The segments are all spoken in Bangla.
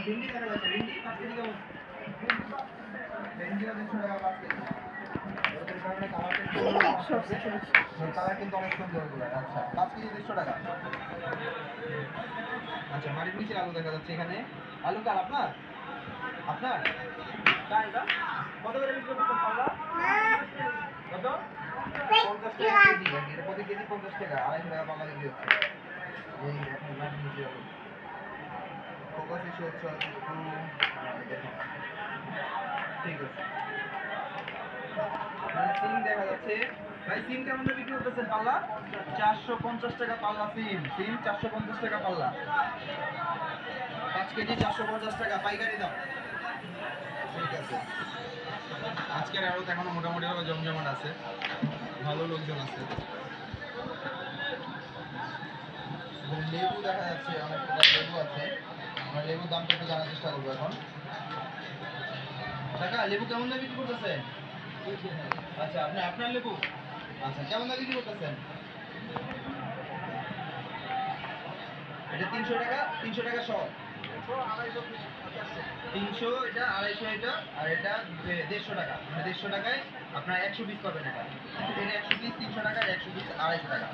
भिंडी দেখা যাচ্ছে भिंडी 5 কেজি কেমন भिंडी 150 টাকা 5 কেজি এর কারণে কালার কিন্তু অনেক সুন্দর গুলো আচ্ছা 5 কেজি 150 টাকা আচ্ছা মাটির নিচে আলু দেখা যাচ্ছে এখানে আলু কার আপনার আপনার তাই না কত করে বিক্রি করতেছেন পাল্লা কত 50 টাকা কেজি এটা প্রতি কেজি 50 টাকা 250 টাকা পাল্লা বিক্রি হচ্ছে এই এখন মাটির নিচে আলু ফোকাস ইস্যু হচ্ছে একটু দেখুন ঠিক আছে সিম দেখা যাচ্ছে ভাই সিম কেমন বিক্রি করতেছেন পাল্লা 450 টাকা পাল্লা সিম 450 টাকা পাল্লা 5 কেজি 450 টাকা পাইকারি দাম ঠিক আছে আজকের আরো এখনো মোটামুটি ভাবে জমজমাট আছে ভালো লোকজন আছে লেবু দেখা যাচ্ছে অনেক প্রকার লেবু আছে আমরা লেবুর দামটা একটু জানার চেষ্টা করবো এখন টাকা লেবু কেমন দামে বিক্রি করতেছেন আচ্ছা আপনি আপনার লেবু আচ্ছা কেমন দামে বিক্রি করতেছেন এটা 300 টাকা সব 300 এটা 250 এটা আর এটা 150 টাকা মানে 150 টাকায় আপনার 100 পিস পাবেন এটা এটা 100 পিস 300 টাকা 100 পিস 250 টাকা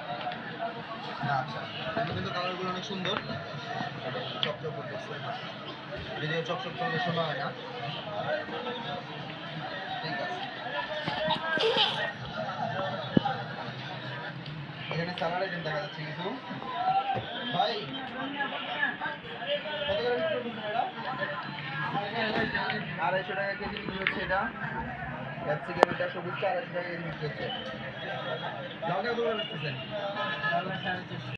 আচ্ছা এগুলো কিন্তু কালারগুলো অনেক সুন্দর চকচক করতেছে যদিও চকচক করতে শোনা হয় না ঠিক আছে এখানে সালাড আইটেম দেখা যাচ্ছে কিছু ভাই কত করে বিক্রি করছেন এটা 250 টাকা কেজি বিক্রি হচ্ছে এটা ক্যাপসিকাম এটা সবুজটা 250 টাকা কেজি বিক্রি হচ্ছে লাউটা কত করে বেচতেছেন